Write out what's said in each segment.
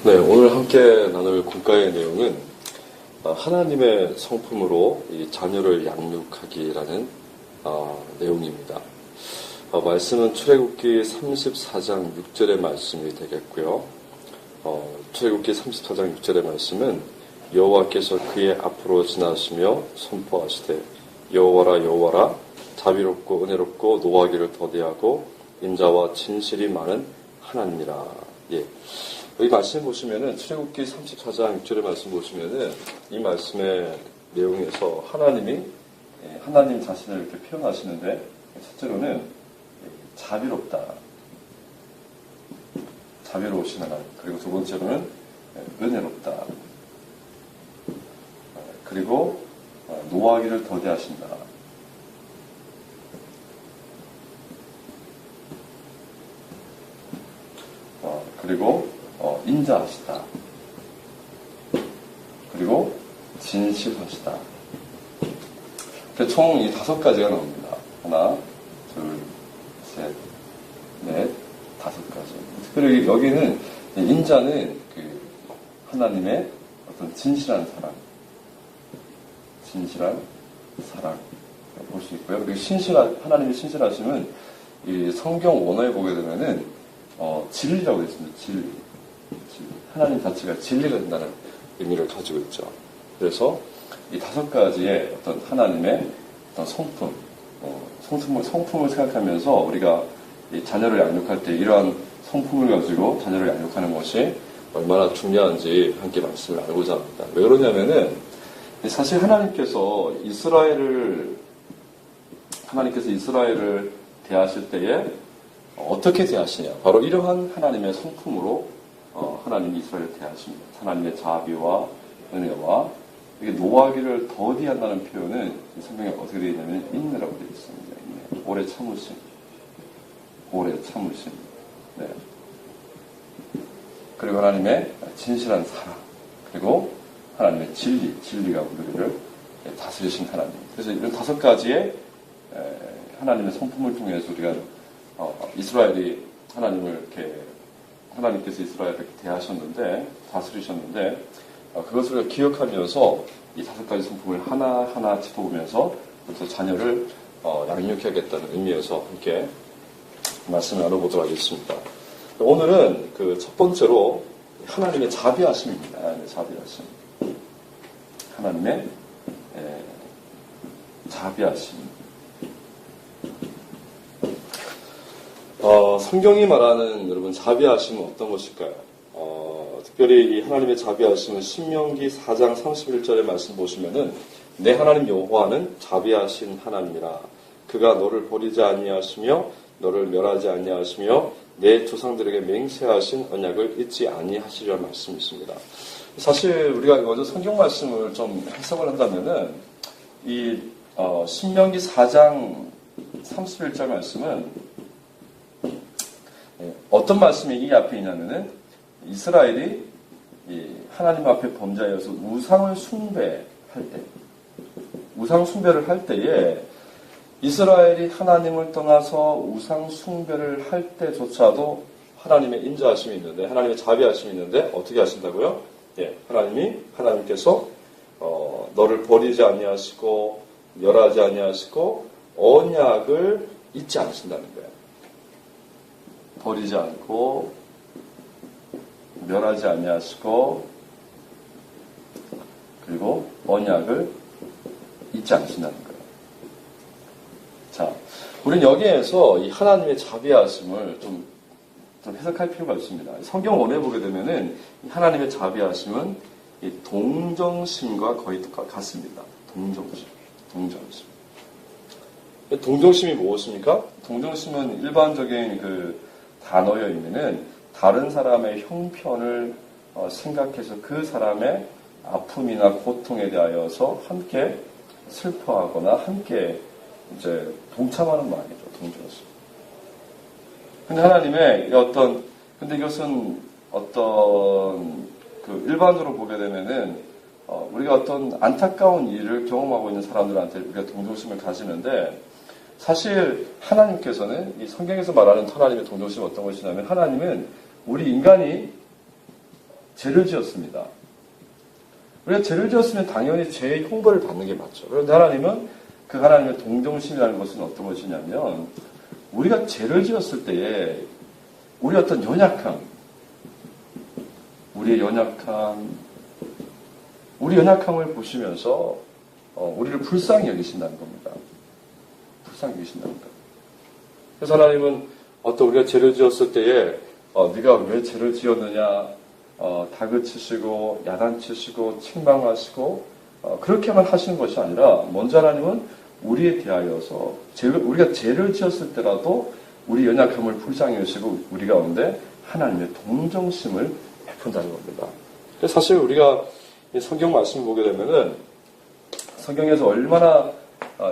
네, 오늘 함께 나눌 국가의 내용은 하나님의 성품으로 이 자녀를 양육하기라는 내용입니다. 말씀은 출애굽기 34장 6절의 말씀이 되겠고요. 출애굽기 34장 6절의 말씀은 여호와께서 그의 앞으로 지나시며 선포하시되 여호와라 여호와라 자비롭고 은혜롭고 노하기를 더디하고 인자와 진실이 많은 하나님이라. 예. 여기 말씀 보시면은 출애굽기 34장 6절의 말씀 보시면은 이 말씀의 내용에서 하나님이 하나님 자신을 이렇게 표현하시는데 첫째로는 자비롭다, 자비로우신 하나님. 그리고 두 번째로는 은혜롭다. 그리고 노하기를 더디하신다. 그리고 인자하시다. 그리고 진실하시다. 총 이 5가지가 나옵니다. 하나, 둘, 셋, 넷, 5가지. 특별히 여기는 인자는 그 하나님의 어떤 진실한 사랑 볼 수 있고요. 그리고 하나님의 신실하심은 이 성경 원어에 보게 되면은 진리라고 되어 있습니다. 진리. 하나님 자체가 진리가 된다는 의미를 가지고 있죠. 그래서 이 5가지의 어떤 하나님의 어떤 성품을 생각하면서 우리가 이 자녀를 양육할 때 이러한 성품을 가지고 자녀를 양육하는 것이 얼마나 중요한지 함께 말씀을 나누고자 합니다. 왜 그러냐면은 사실 하나님께서 이스라엘을 대하실 때에 어떻게 대하시냐? 바로 이러한 하나님의 성품으로 하나님이 이스라엘을 대하십니다. 하나님의 자비와 은혜와 이게 노하기를 더디한다는 표현은 성경에 어떻게 되어 있냐면 인내라고 되어 있습니다. 인내. 오래 참으심. 네. 그리고 하나님의 진실한 사랑. 그리고 하나님의 진리가 우리를 다스리신 하나님. 그래서 이런 5가지의 하나님의 성품을 통해서 우리가 하나님께서 이스라엘을 이렇게 대하셨는데, 다스리셨는데, 그것을 우리가 기억하면서 이 5가지 성품을 하나하나 짚어보면서 그래서 자녀를 양육해야겠다는 의미에서 함께 말씀을 나눠보도록 하겠습니다. 오늘은 그 첫 번째로 하나님의 자비하심입니다. 하나님의 자비하심. 성경이 말하는 여러분 자비하심은 어떤 것일까요? 특별히 이 하나님의 자비하심은 신명기 4장 31절의 말씀 보시면은 내 하나님 여호와는 자비하신 하나님이라. 그가 너를 버리지 아니하시며 너를 멸하지 아니하시며 내 조상들에게 맹세하신 언약을 잊지 아니하시리라는 말씀이 있습니다. 사실 우리가 먼저 성경 말씀을 좀 해석을 한다면은 이 신명기 4장 31절 말씀은 어떤 말씀이 이 앞에 있냐면은 이스라엘이 하나님 앞에 범죄하여서 우상 숭배를 할 때에 이스라엘이 하나님을 떠나서 우상 숭배를 할 때조차도 하나님의 인자하심이 있는데, 하나님의 자비하심이 있는데 어떻게 하신다고요? 하나님께서 너를 버리지 아니하시고 멸하지 아니하시고 언약을 잊지 않으신다는 거예요. 버리지 않고 멸하지 아니하시고 그리고 언약을 잊지 않으신다는 거예요. 자, 우리는 여기에서 이 하나님의 자비하심을 좀 해석할 필요가 있습니다. 성경 원에 보게 되면은 이 하나님의 자비하심은 이 동정심과 거의 같습니다. 동정심이 무엇입니까? 동정심은 일반적인 그 단어의 의미는 다른 사람의 형편을 생각해서 그 사람의 아픔이나 고통에 대하여서 함께 슬퍼하거나 함께 이제 동참하는 말이죠. 동정심. 근데 이것은 일반적으로 보게 되면은 우리가 어떤 안타까운 일을 경험하고 있는 사람들한테 우리가 동정심을 가지는데, 사실 하나님께서는 이 성경에서 말하는 하나님의 동정심은 어떤 것이냐면, 하나님은 우리 인간이 죄를 지었습니다. 우리가 죄를 지었으면 당연히 죄의 형벌을 받는 게 맞죠. 그런데 하나님은 그 하나님의 동정심이라는 것은 어떤 것이냐면 우리가 죄를 지었을 때에 우리 어떤 연약함, 우리 연약함을 보시면서 우리를 불쌍히 여기신다는 겁니다. 불쌍히 여기신다는 겁니다. 그래서 하나님은 어떤 우리가 죄를 지었을 때에 네가 왜 죄를 지었느냐 다그치시고 야단치시고 책망하시고 그렇게만 하시는 것이 아니라 먼저 하나님은 우리에 대하여서 우리가 죄를 지었을 때라도 우리 연약함을 불쌍히 여시고 우리 가운데 하나님의 동정심을 베푼다는 겁니다. 사실 우리가 이 성경 말씀을 보게 되면은 성경에서 얼마나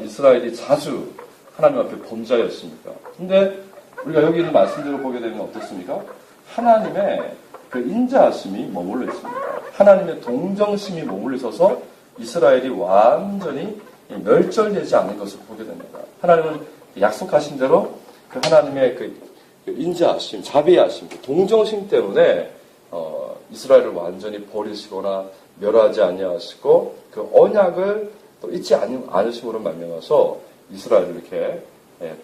이스라엘이 자주 하나님 앞에 범죄였습니까? 근데 우리가 여기 있는 말씀대로 보게 되면 어떻습니까? 하나님의 그 인자하심이 머물러 있습니다. 하나님의 동정심이 머물러 있어서 이스라엘이 완전히 멸절되지 않는 것을 보게 됩니다. 하나님은 약속하신 대로 그 하나님의 그 인자하심, 자비하심, 그 동정심 때문에 이스라엘을 완전히 버리시거나 멸하지 아니하시고 그 언약을 또 잊지 않으심으로 말미암아서 이스라엘을 이렇게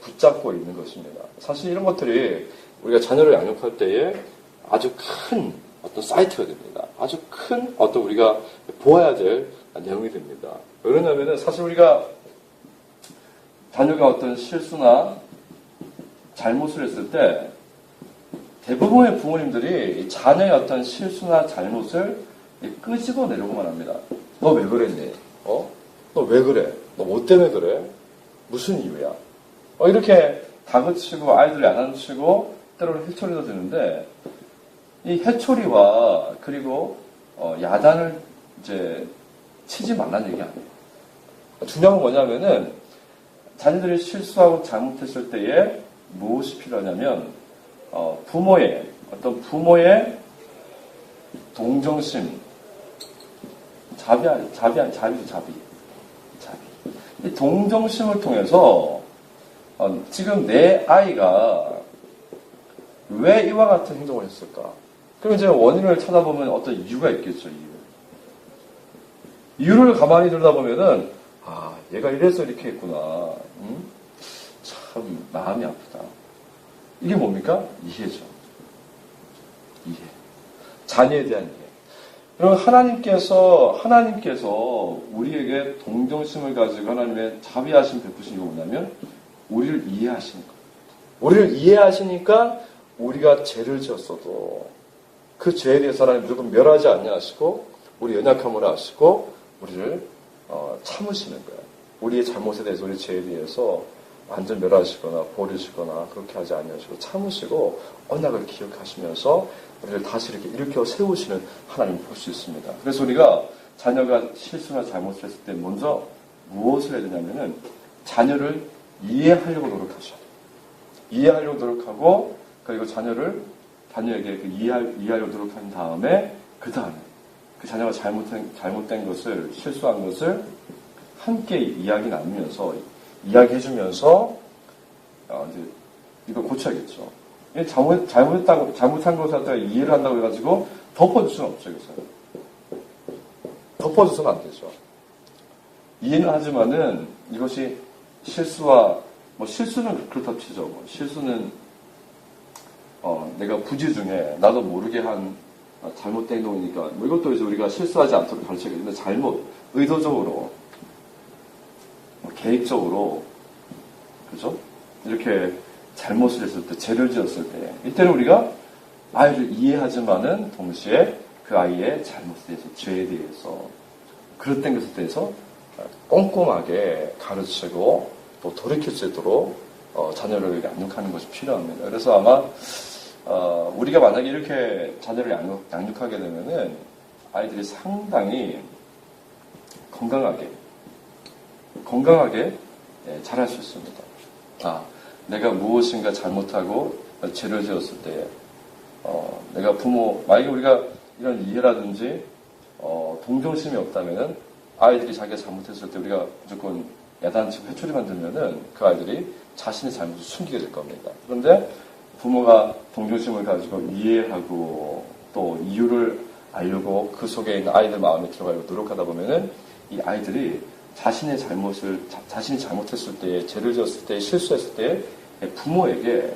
붙잡고 있는 것입니다. 사실 이런 것들이 우리가 자녀를 양육할 때에 아주 큰 어떤 사이트가 됩니다. 아주 큰 어떤 우리가 보아야 될 내용이 됩니다. 왜 그러냐면은 사실 우리가 자녀가 어떤 실수나 잘못을 했을 때 대부분의 부모님들이 자녀의 어떤 실수나 잘못을 끄집어내려고만 합니다. 너 왜 그랬니? 너 왜 그래? 너 뭐 때문에 그래? 무슨 이유야? 이렇게 다그치고 아이들을 야단치고 때로는 해초리도 드는데 이 해초리와 그리고 야단을 이제 치지 말라는 얘기 아니에요. 중요한 건 뭐냐면은 자녀들이 실수하고 잘못했을 때에 무엇이 필요하냐면 부모의 동정심, 자비. 이 동정심을 통해서 지금 내 아이가 왜 이와 같은 행동을 했을까? 그럼 이제 원인을 찾아보면 어떤 이유가 있겠죠, 이유를 가만히 들여다보면은, 얘가 이래서 이렇게 했구나. 참, 마음이 아프다. 이게 뭡니까? 이해죠. 이해. 자녀에 대한 이해. 여러분, 하나님께서 우리에게 동정심을 가지고 하나님의 자비하심 베푸신 게 뭐냐면, 우리를 이해하시는 거예요. 우리를 이해하시니까 우리가 죄를 지었어도 그 죄에 대해서 하나님 무조건 멸하지 않냐하시고 우리 연약함을 아시고 우리를 참으시는 거예요. 우리의 잘못에 대해서 우리 죄에 대해서 완전 멸하시거나 버리시거나 그렇게 하지 않냐하시고 참으시고 언약을 기억하시면서 우리를 다시 이렇게 일으켜 세우시는 하나님을 볼 수 있습니다. 그래서 우리가 자녀가 실수나 잘못을 했을 때 먼저 무엇을 해야 되냐면은 자녀를 이해하려고 노력하셔야 돼요. 이해하려고 노력하고 그리고 자녀에게 이해하려고 노력한 다음에 그 자녀가 잘못된 것을 실수한 것을 함께 이야기 나누면서 이야기해주면서 이제 이거 고쳐야겠죠. 잘못한 것을 갖다가 이해를 한다고 해가지고 덮어줄 수는 없죠, 그래서 덮어줘서는 안 되죠. 이해는 하지만은 이것이 실수는 그렇다 치죠. 실수는 내가 부지 중에 나도 모르게 한 잘못된 행동이니까 이것도 이제 우리가 실수하지 않도록 가르쳐야겠는데 의도적으로 계획적으로 그죠? 이렇게 잘못을 했을 때 죄를 지었을 때 이때는 우리가 아이를 이해하지만은 동시에 그 아이의 잘못에 대해서 죄에 대해서 그릇된 것에 대해서 꼼꼼하게 가르치고 또 돌이킬 수 있도록 자녀를 양육하는 것이 필요합니다. 그래서 아마 우리가 만약에 이렇게 자녀를 양육하게 되면은 아이들이 상당히 건강하게 자랄 수 있습니다. 내가 무엇인가 잘못하고 죄를 지었을 때 내가 만약에 우리가 이런 이해라든지 동정심이 없다면은 아이들이 자기가 잘못했을 때 우리가 무조건 야단치고 회초리만 들면은 그 아이들이 자신의 잘못을 숨기게 될 겁니다. 그런데 부모가 동정심을 가지고 이해하고 또 이유를 알려고 그 속에 있는 아이들 마음에 들어가려고 노력하다 보면은 이 아이들이 자신이 잘못했을 때, 죄를 지었을 때, 실수했을 때 부모에게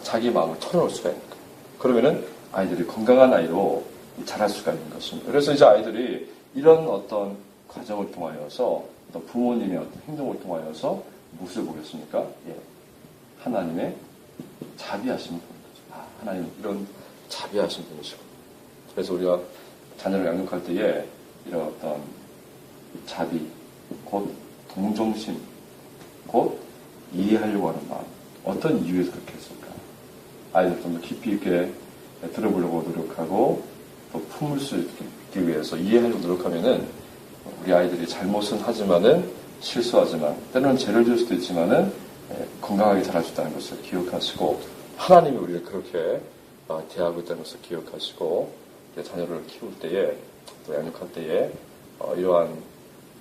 자기 마음을 털어놓을 수가 있는 거예요. 그러면은 아이들이 건강한 아이로 자랄 수가 있는 것입니다. 그래서 이제 아이들이 이런 어떤 과정을 통하여서 어떤 부모님의 어떤 행동을 통하여서 무엇을 보겠습니까? 하나님의 자비하심을 보는 거죠. 하나님 이런 자비하신 분이시고. 그래서 우리가 자녀를 양육할 때에 이런 어떤 자비, 곧 동정심, 곧 이해하려고 하는 마음. 어떤 이유에서 그렇게 했을까? 아이들 좀 더 깊이 있게 들어보려고 노력하고 또 품을 수 있기 위해서 이해하려고 노력하면은 우리 아이들이 잘못은 하지만은 실수하지만 때로는 죄를 지을 수도 있지만은 건강하게 자랄 수 있다는 것을 기억하시고 하나님이 우리를 그렇게 대하고 있다는 것을 기억하시고 자녀를 키울 때에 또 양육할 때에 이러한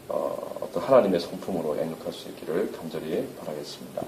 어떤 하나님의 성품으로 양육할 수 있기를 간절히 바라겠습니다.